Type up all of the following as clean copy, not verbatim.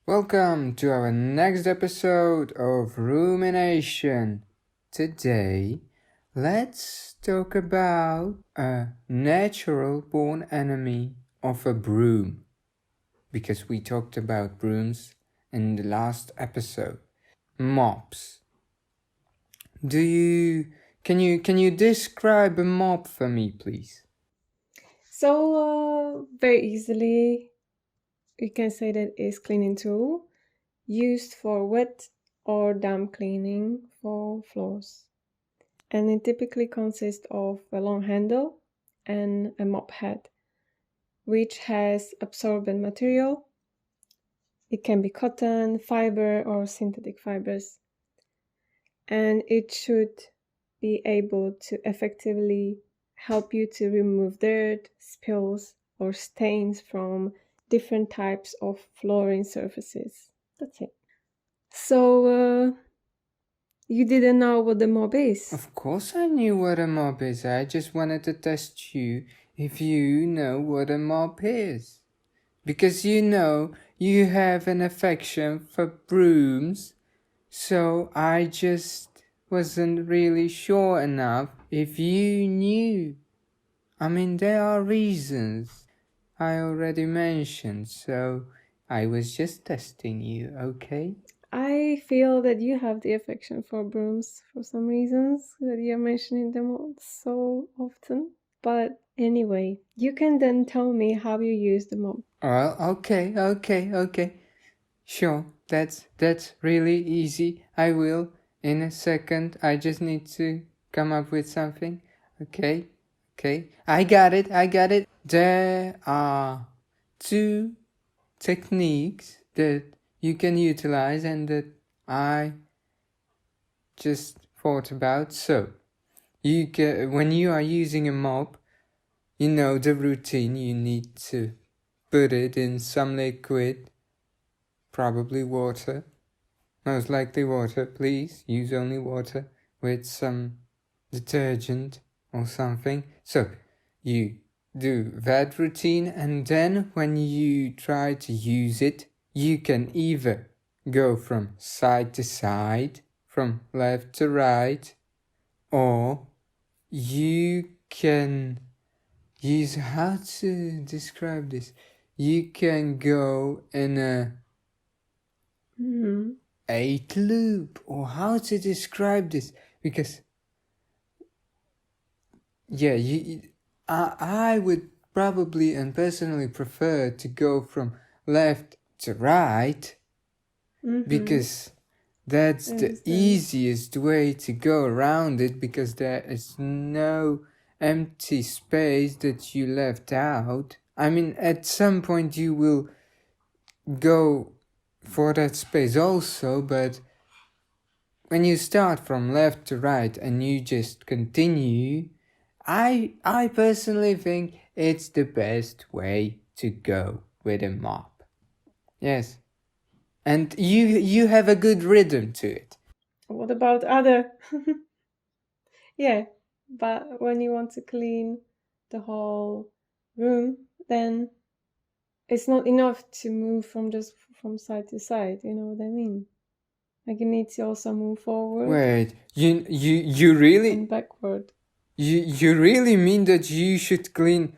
Welcome to our next episode of Roomination. Today, let's talk about a natural born enemy of a broom. Because we talked about brooms in the last episode. Mops. Can you describe a mop for me, please? So very easily, we can say that it's cleaning tool used for wet or damp cleaning for floors. And it typically consists of a long handle and a mop head, which has absorbent material. It can be cotton, fiber, or synthetic fibers. And it should be able to effectively help you to remove dirt, spills, or stains from different types of flooring surfaces. That's it. So, you didn't know what the mop is? Of course I knew what a mop is. I just wanted to test you if you know what a mop is. Because you have an affection for brooms, so I just wasn't really sure enough if you knew. I mean, there are reasons I already mentioned, so I was just testing you, okay? I feel that you have the affection for brooms for some reasons that you're mentioning them so often. But anyway, you can then tell me how you use the mop. Well, okay. Sure, that's really easy. I will in a second. I just need to come up with something. Okay. I got it. There are two techniques that you can utilize and that I just thought about. So, when you are using a mop, you know the routine. You need to put it in some liquid, probably water. Most likely water, please. Use only water with some detergent or something. So, you do that routine, and then when you try to use it, you can either go from side to side, from left to right, or you can use, how to describe this? You can go in a 8 loop, or how to describe this, because I would probably and personally prefer to go from left to right, because that's the easiest way to go around it, because there is no empty space that you left out. I mean, at some point you will go for that space also, but when you start from left to right and you just continue, I personally think it's the best way to go with a mop. Yes. And you have a good rhythm to it. What about other? Yeah, but when you want to clean the whole room, then it's not enough to move from side to side. You know what I mean? Like you need to also move forward. Wait, you really and backward. You really mean that you should clean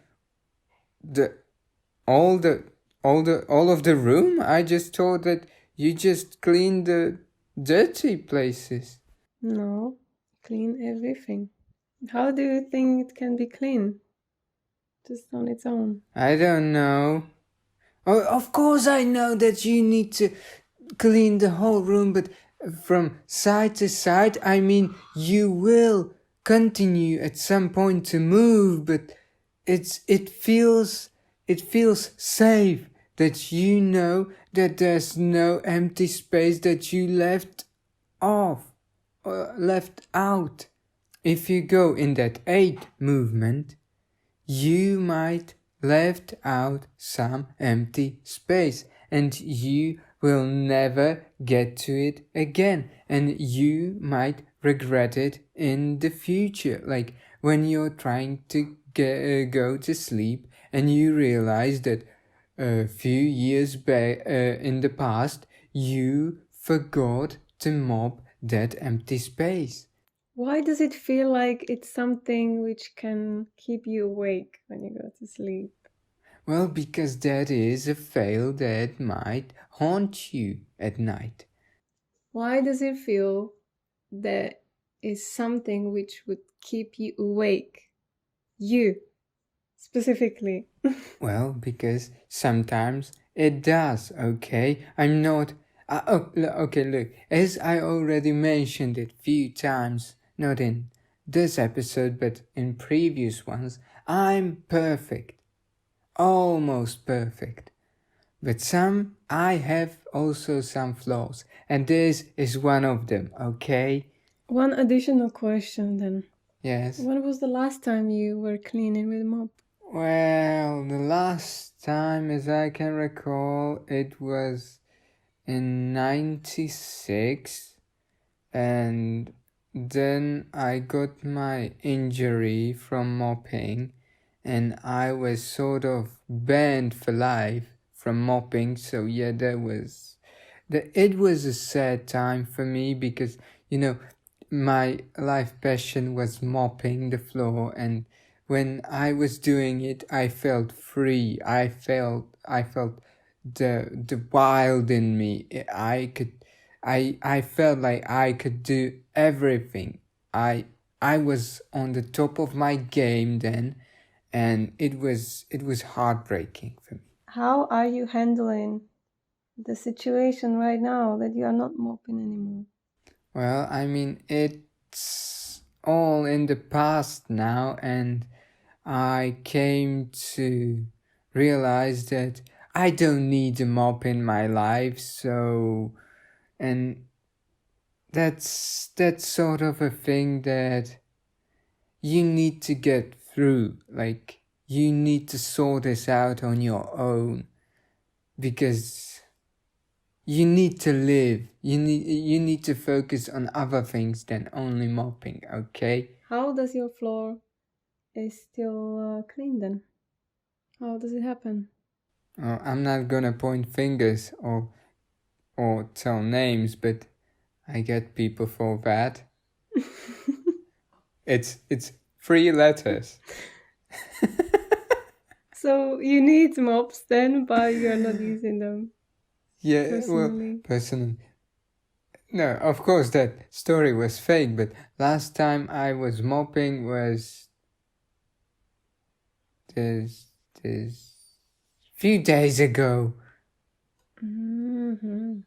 all of the room? I just thought that you just clean the dirty places. No, clean everything. How do you think it can be clean? Just on its own. I don't know. Oh, of course I know that you need to clean the whole room, but from side to side, I mean, you will continue at some point to move, but it feels safe that you know that there's no empty space that you left off or left out. If you go in that 8 movement, you might left out some empty space, and you will never get to it again, and you might regret it in the future, like when you're trying to go to sleep and you realize that a few years back in the past, you forgot to mop that empty space. Why does it feel like it's something which can keep you awake when you go to sleep? Well, because that is a fail that might haunt you at night. Why does it feel that is something which would keep you awake? You, specifically. Well, because sometimes it does, okay? I'm not. Okay, look, as I already mentioned it few times, not in this episode, but in previous ones, I'm perfect. Almost perfect. But I have also some flaws, and this is one of them, okay? One additional question then. Yes. When was the last time you were cleaning with a mop? Well, the last time, as I can recall, it was in 96, and then I got my injury from mopping, and I was sort of banned for life from mopping. So yeah, it was a sad time for me because my life passion was mopping the floor, and when I was doing it, I felt free. I felt the wild in me. I felt like I could do everything. I was on the top of my game then, and it was heartbreaking for me. How are you handling the situation right now that you are not mopping anymore? Well, I mean, it's all in the past now, and I came to realize that I don't need a mop in my life, and that's sort of a thing that you need to get through. Like, you need to sort this out on your own, because you need to live. You need to focus on other things than only mopping, okay? How does your floor is still clean then? How does it happen? I'm not gonna point fingers or tell names, but I get people for that. It's 3 letters. So you need mops then, but you're not using them. Yeah, Personally. well, personally. No, of course that story was fake, but last time I was mopping was this few days ago. Mm-hmm.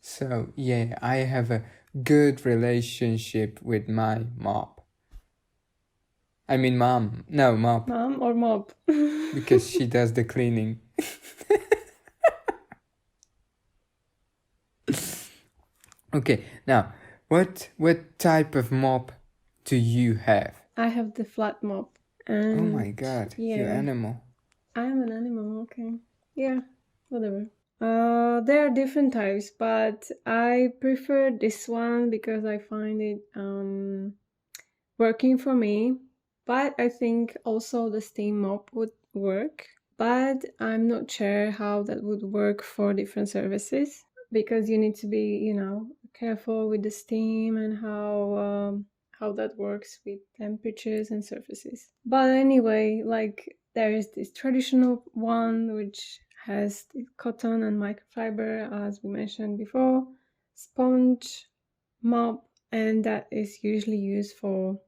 So yeah, I have a good relationship with my mop. I mean mom. No, mop. Mom or mop? Because she does the cleaning. Okay, now what type of mop do you have? I have the flat mop. And Oh my god, you yeah. animal. I am an animal, okay. Yeah, whatever. There are different types, but I prefer this one because I find it working for me. But I think also the steam mop would work. But I'm not sure how that would work for different services because you need to be, careful with the steam and how that works with temperatures and surfaces. But anyway, like there is this traditional one which has the cotton and microfiber, as we mentioned before, sponge, mop, and that is usually used for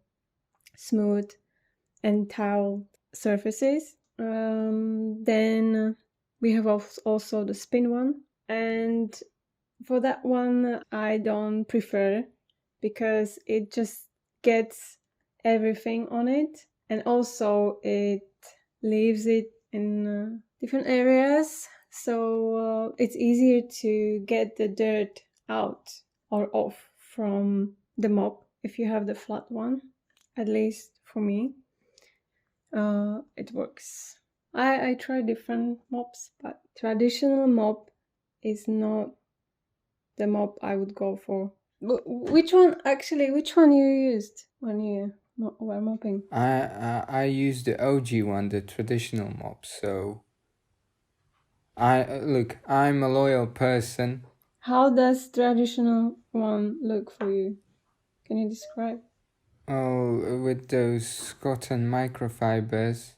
smooth and towel surfaces. Then we have also the spin one, and for that one I don't prefer because it just gets everything on it, and also it leaves it in different areas, so it's easier to get the dirt out or off from the mop if you have the flat one, at least for me. It works. I try different mops, but traditional mop is not the mop I would go for. Which one you used when you were mopping? I use the OG one, the traditional mop. So Look, I'm a loyal person. How does traditional one look for you? Can you describe? Oh, with those cotton microfibers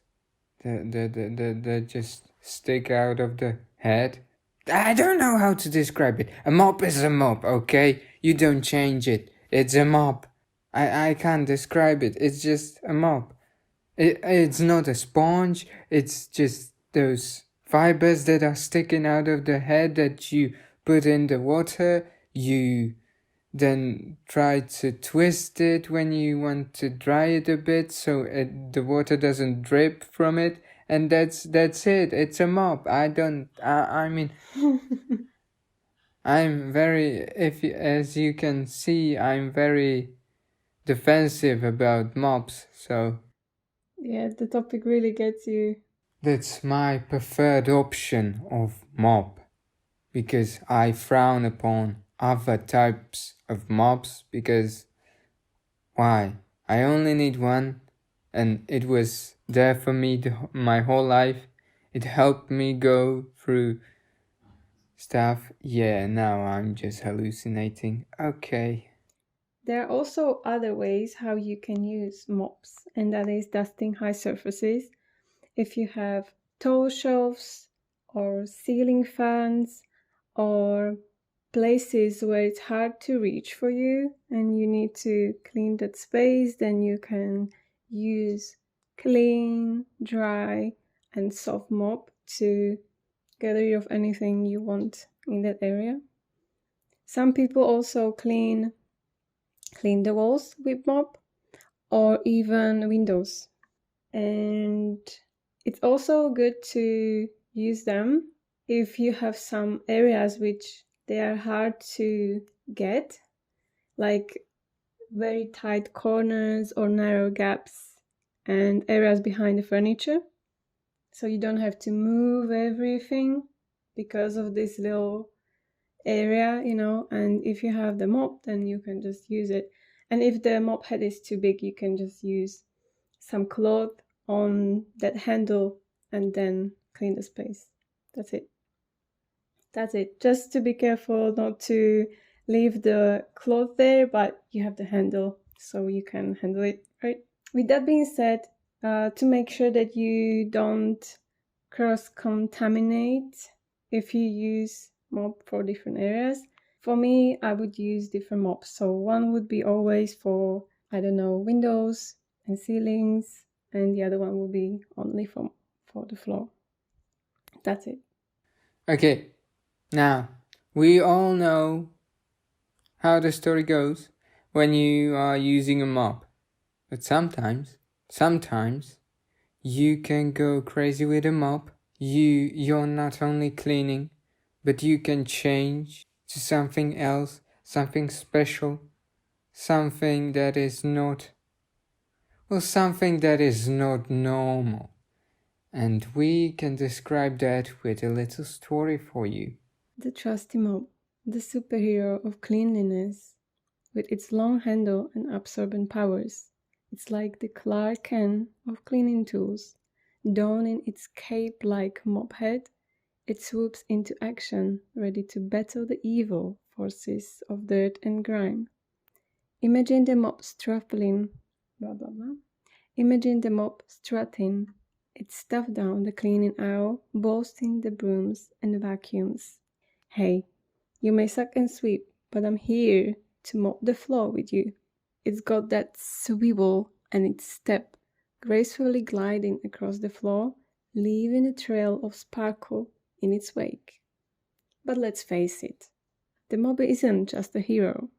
that just stick out of the head. I don't know how to describe it. A mop is a mop, okay? You don't change it. It's a mop. I can't describe it. It's just a mop. It's not a sponge. It's just those fibers that are sticking out of the head that you put in the water. You then try to twist it when you want to dry it a bit so the water doesn't drip from it, and that's it. It's a mop. I mean, I'm very, as you can see, I'm very defensive about mops, so Yeah, the topic really gets you. that's my preferred option of mop, because I frown upon other types of mops, because why? I only need one, and it was there for me my whole life. It helped me go through stuff. Yeah, now I'm just hallucinating. Okay. There are also other ways how you can use mops, and that is dusting high surfaces. If you have tall shelves or ceiling fans or places where it's hard to reach for you and you need to clean that space, then you can use clean, dry, and soft mop to get rid of anything you want in that area. Some people also clean the walls with mop or even windows. And it's also good to use them if you have some areas which they are hard to get, like very tight corners or narrow gaps and areas behind the furniture. So you don't have to move everything because of this little area, and if you have the mop, then you can just use it. And if the mop head is too big, you can just use some cloth on that handle and then clean the space. That's it. Just to be careful not to leave the cloth there, but you have the handle so you can handle it, right? With that being said, to make sure that you don't cross-contaminate if you use mop for different areas, for me, I would use different mops. So one would be always for, windows and ceilings, and the other one will be only for the floor. That's it. Okay. Now, we all know how the story goes when you are using a mop. But sometimes, you can go crazy with a mop. You're not only cleaning, but you can change to something else, something special, something that is not normal. And we can describe that with a little story for you. The trusty mop, the superhero of cleanliness, with its long handle and absorbent powers. It's like the Clark Kent of cleaning tools. Donning its cape-like mop head, it swoops into action, ready to battle the evil forces of dirt and grime. Imagine the mop struggling, blah blah blah. Imagine the mop strutting, its stuff down the cleaning aisle, boasting the brooms and vacuums. Hey, you may suck and sweep, but I'm here to mop the floor with you. It's got that swivel and its step, gracefully gliding across the floor, leaving a trail of sparkle in its wake. But let's face it, the mop isn't just a hero.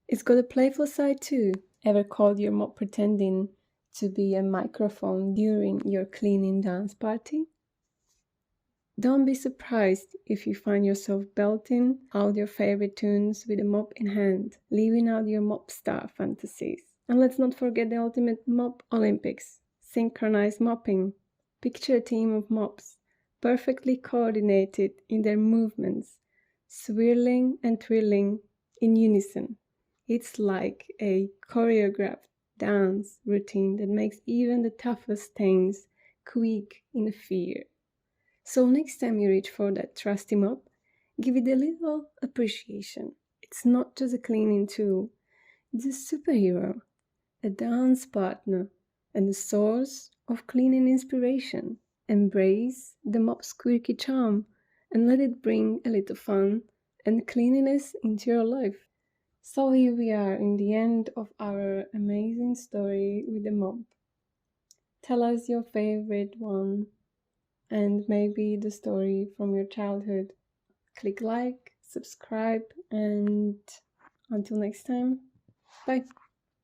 It's got a playful side too. Ever caught your mop pretending to be a microphone during your cleaning dance party? Don't be surprised if you find yourself belting out your favorite tunes with a mop in hand, living out your Mop-star fantasies. And let's not forget the ultimate mop Olympics, synchronized mopping. Picture a team of mops, perfectly coordinated in their movements, swirling and twirling in unison. It's like a choreographed dance routine that makes even the toughest stains quake in fear. So next time you reach for that trusty mop, give it a little appreciation. It's not just a cleaning tool, it's a superhero, a dance partner, and a source of cleaning inspiration. Embrace the mop's quirky charm and let it bring a little fun and cleanliness into your life. So here we are in the end of our amazing story with the mop. Tell us your favorite one and maybe the story from your childhood. Click like, subscribe, and until next time, bye.